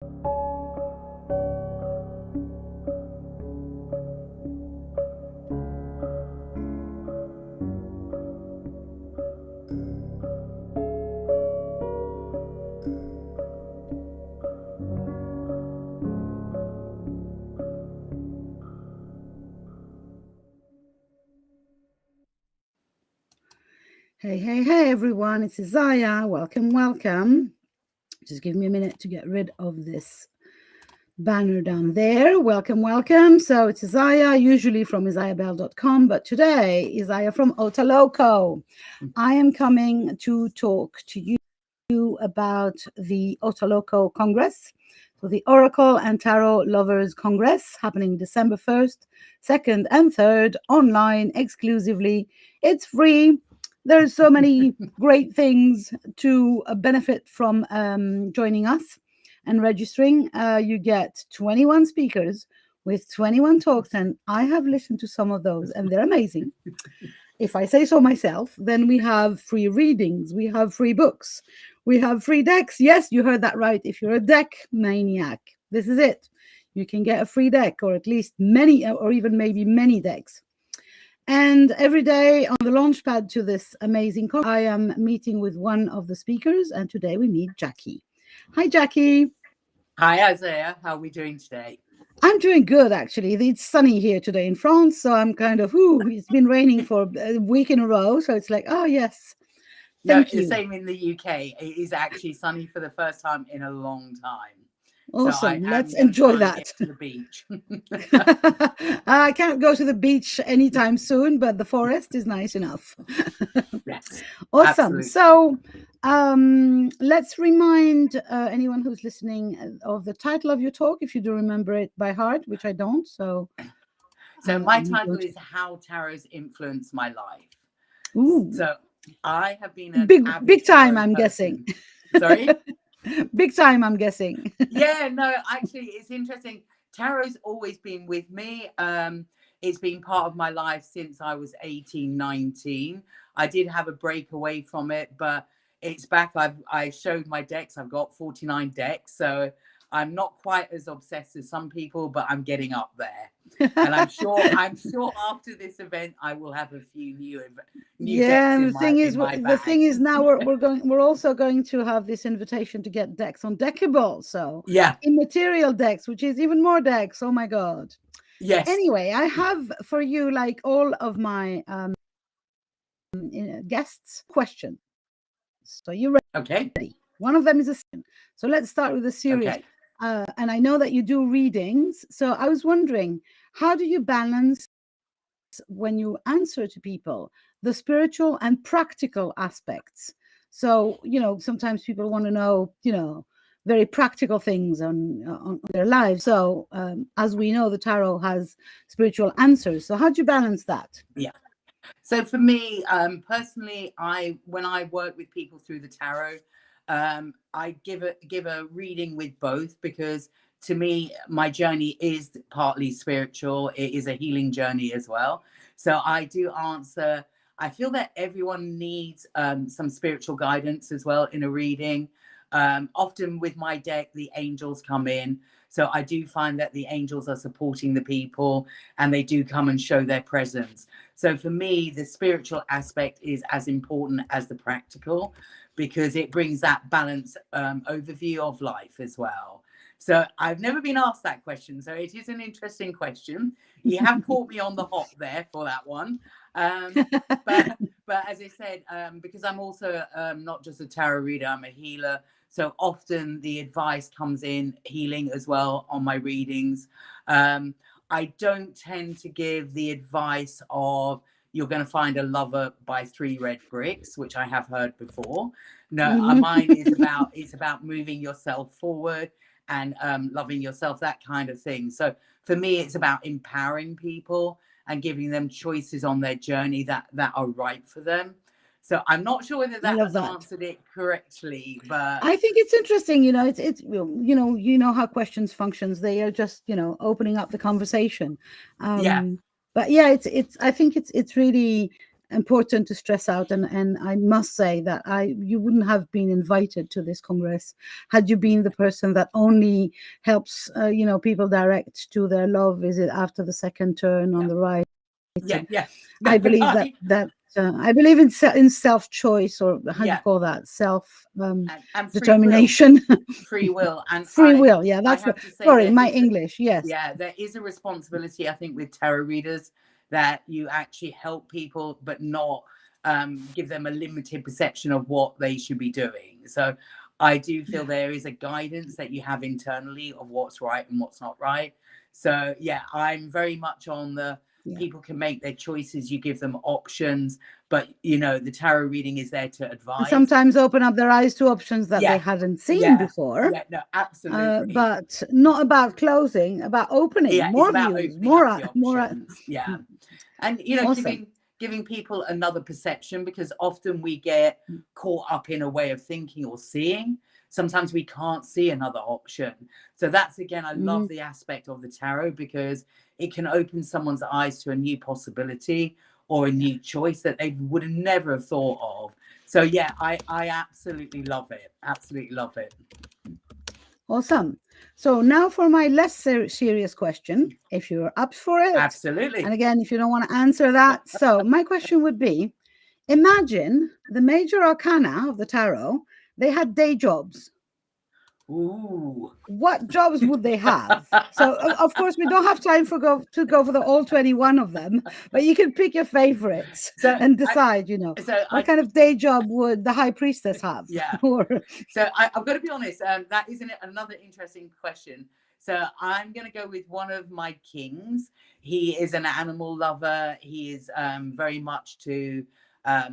Hey, everyone. It's Isaiah. Welcome. Just give me a minute to get rid of this banner down there. Welcome. So it's Isaiah, usually from isaiahbell.com, but today, Isaiah from OTALOCO. I am coming to talk to you about the OTALOCO Congress. So the Oracle and Tarot Lovers Congress happening December 1st, 2nd, and 3rd, online exclusively. It's free. There's so many great things to benefit from joining us and registering. You get 21 speakers with 21 talks, and I have listened to some of those, and they're amazing. If I say so myself, then we have free readings, we have free books, we have free decks. Yes, you heard that right. If you're a deck maniac, this is it. You can get a free deck, or at least many, or even maybe many decks. And every day on the launchpad to this amazing conference, I am meeting with one of the speakers, and today we meet Jackie. Hi, Jackie. Hi, Isaiah. How are we doing today? I'm doing good, actually. It's sunny here today in France, so I'm kind of, it's been raining for a week in a row, so it's like, oh, yes. Thank you. Same in the UK. It is actually sunny for the first time in a long time. Awesome. So let's enjoy that. Get to the beach. I can't go to the beach anytime soon, but the forest is nice enough. Yes. Awesome. Absolutely. So let's remind anyone who's listening of the title of your talk, if you do remember it by heart, which I don't. So my title is How Tarot's Influenced My Life. Ooh. So I have been a big time, I'm guessing. Sorry? Big time, I'm guessing. Yeah, no, actually, it's interesting. Tarot's always been with me. It's been part of my life since I was 18, 19. I did have a break away from it, but it's back. I showed my decks. I've got 49 decks. So I'm not quite as obsessed as some people, but I'm getting up there. And I'm sure after this event I will have a few new yeah, decks. The thing is now we're also going to have this invitation to get decks on Deckable. So yeah, immaterial decks, which is even more decks. Oh my god. Yes. Anyway, I have for you, like all of my guests, questions. So you ready? Okay. One of them is a sin. So let's start with a series. Okay. And I know that you do readings. So I was wondering, how do you balance when you answer to people the spiritual and practical aspects? So, sometimes people want to know, very practical things on their lives. So as we know, the tarot has spiritual answers. So how do you balance that? Yeah. So for me, personally, when I work with people through the tarot, I give a reading with both, because to me, my journey is partly spiritual. It is a healing journey as well. So I do answer. I feel that everyone needs some spiritual guidance as well in a reading. Often with my deck, the angels come in. So I do find that the angels are supporting the people, and they do come and show their presence. So for me, the spiritual aspect is as important as the practical, because it brings that balanced overview of life as well. So I've never been asked that question. So it is an interesting question. You have caught me on the hop there for that one. But as I said, because I'm also not just a tarot reader, I'm a healer. So often the advice comes in healing as well on my readings. I don't tend to give the advice of you're going to find a lover by 3 red bricks, which I have heard before. No, mine is about moving yourself forward and loving yourself, that kind of thing. So for me, it's about empowering people and giving them choices on their journey that are right for them. So I'm not sure whether that has answered it correctly, but I think it's interesting. It's how questions functions. They are just opening up the conversation. Yeah. But yeah, it's I think it's really important to stress out. And I must say that you wouldn't have been invited to this Congress had you been the person that only helps, people direct to their love visit after the second turn on the right. Yeah, yeah. I believe that I believe in self-choice, or how do you call that? Self and determination. Free will. And free will. Yeah, I that's have to say, sorry, my English. Yes. Yeah, there is a responsibility, I think, with tarot readers, that you actually help people, but not give them a limited perception of what they should be doing. So I do feel there is a guidance that you have internally of what's right and what's not right. So yeah, I'm very much on the people can make their choices, you give them options, but the tarot reading is there to advise. And sometimes open up their eyes to options that they hadn't seen before. Yeah, no, absolutely. But not about closing, about opening more views, more options. Yeah. And awesome. giving people another perception, because often we get caught up in a way of thinking or seeing. Sometimes we can't see another option. So that's, again, I love the aspect of the tarot, because it can open someone's eyes to a new possibility or a new choice that they would have never have thought of. So yeah, I absolutely love it. Absolutely love it. Awesome. So now for my less serious question, if you're up for it. Absolutely. And again, if you don't want to answer that. So my question would be, imagine the major arcana of the tarot, they had day jobs. Ooh. What jobs would they have? So of course we don't have time to go for the all 21 of them, but you can pick your favorites and decide, what kind of day job would the high priestess have? Yeah. So I've got to be honest, that isn't another interesting question. So I'm going to go with one of my kings. He is an animal lover. He is very much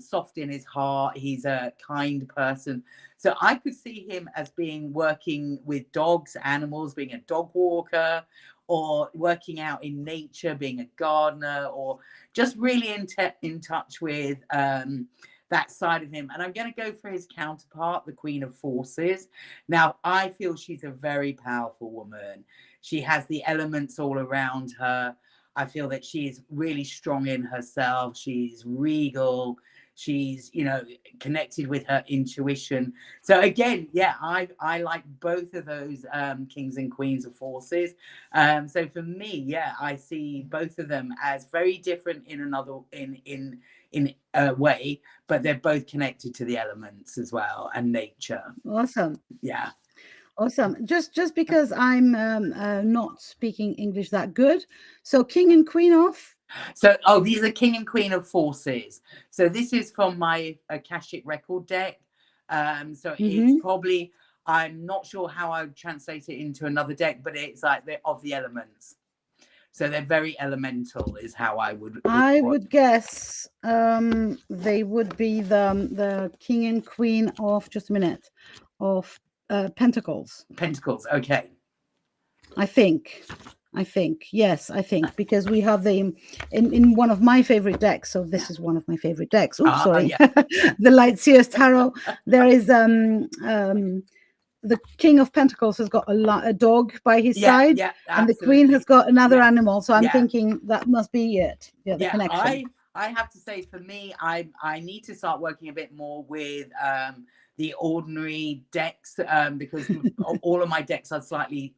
soft in his heart. He's a kind person. So I could see him as working with dogs, animals, being a dog walker, or working out in nature, being a gardener, or just really in touch with that side of him. And I'm going to go for his counterpart, the Queen of Forces. Now, I feel she's a very powerful woman. She has the elements all around her. I feel that she's really strong in herself. She's regal. She's, connected with her intuition. So again, yeah, I like both of those kings and queens of forces. So for me, yeah, I see both of them as very different in a way, but they're both connected to the elements as well, and nature. Awesome. Yeah. Awesome. Just because I'm not speaking English that good. So king and queen of? So, these are king and queen of forces. So this is from my Akashic record deck. So it's probably, I'm not sure how I would translate it into another deck, but it's like they're of the elements. So they're very elemental is how I would guess they would be the king and queen of, just a minute, of pentacles. Pentacles, okay. I think, yes, because we have them in one of my favorite decks. So this is one of my favorite decks. Oops, sorry. Yeah. The Light Seers Tarot. There is the King of Pentacles has got a dog by his side, and the Queen has got another animal. So I'm thinking that must be it. Yeah, the connection. I have to say, for me, I need to start working a bit more with the ordinary decks, because all of my decks are slightly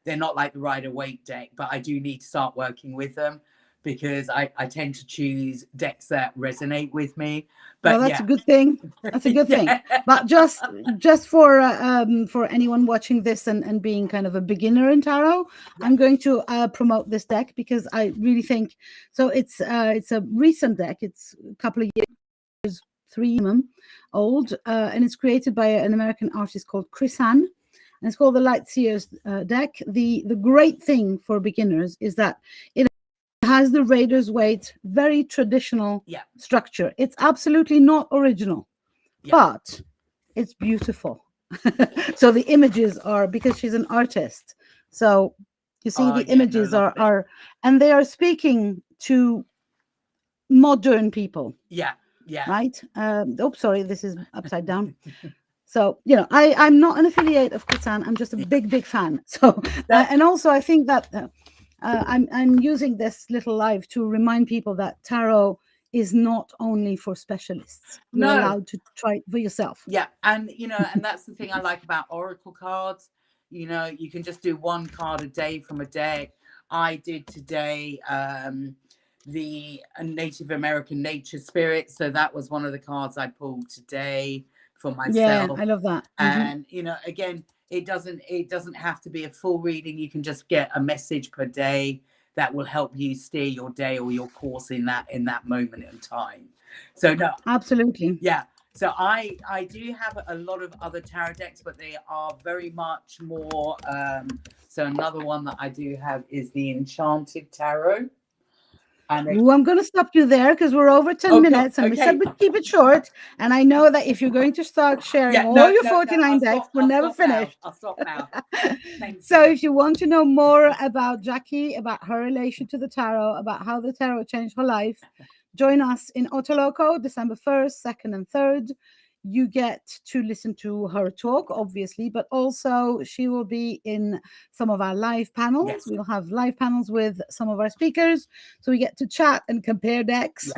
they're not like the Rider-Waite deck, but I do need to start working with them, because I tend to choose decks that resonate with me. But that's a good thing. That's a good thing. But just for anyone watching this and being kind of a beginner in tarot, I'm going to promote this deck, because I really think so. It's a recent deck. It's a couple of years, 3 old, and it's created by an American artist called Chris Han. And it's called the Light Seers deck. The great thing for beginners is that it has the Rider-Waite very traditional structure. It's absolutely not original, but it's beautiful. So the images are, because she's an artist, so you see the images are and they are speaking to modern people. Right. Sorry, this is upside down. So, I'm not an affiliate of Kutan. I'm just a big fan. So, and also I think that I'm using this little live to remind people that tarot is not only for specialists. You're No. allowed to try it for yourself. Yeah, and and that's the thing I like about oracle cards. You can just do one card a day from a deck. I did today the Native American Nature Spirit, so that was one of the cards I pulled today for Yeah, myself. I love that. And again, it doesn't have to be a full reading. You can just get a message per day that will help you steer your day or your course in that moment in time. So no, Absolutely. yeah. So I do have a lot of other tarot decks, but they are very much more. So another one that I do have is the Enchanted Tarot. Ooh, I'm going to stop you there because we're over 10 minutes and we said we'd keep it short. And I know that if you're going to start sharing all your 49 decks, we're never finished. I'll stop now. So if you want to know more about Jackie, about her relation to the tarot, about how the tarot changed her life, join us in OTALOCO, December 1st, 2nd, and 3rd. You get to listen to her talk, obviously, but also she will be in some of our live panels. Yes. We'll have live panels with some of our speakers. So we get to chat and compare decks,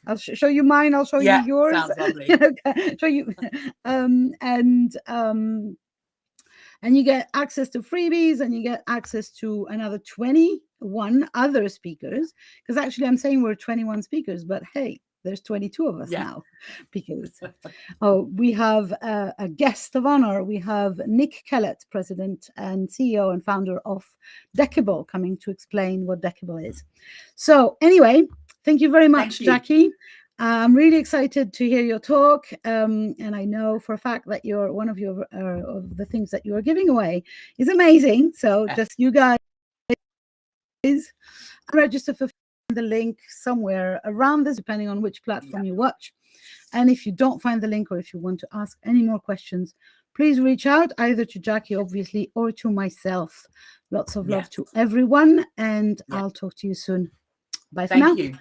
I'll show you mine, I'll show you yours. Sounds lovely. Show you. And you get access to freebies and you get access to another 21 other speakers. Because actually I'm saying we're 21 speakers, but hey, there's 22 of us now because we have a guest of honor. We have Nick Kellett, president and CEO and founder of Deckable, coming to explain what Deckable is. So anyway, thank you very much, Jackie. I'm really excited to hear your talk, and I know for a fact that you're one of of the things that you are giving away is amazing. So just you guys register for the link somewhere around this, depending on which platform you watch. And if you don't find the link, or if you want to ask any more questions, please reach out either to Jackie, obviously, or to myself. Lots of love to everyone, and I'll talk to you soon. Bye for now. Thank you.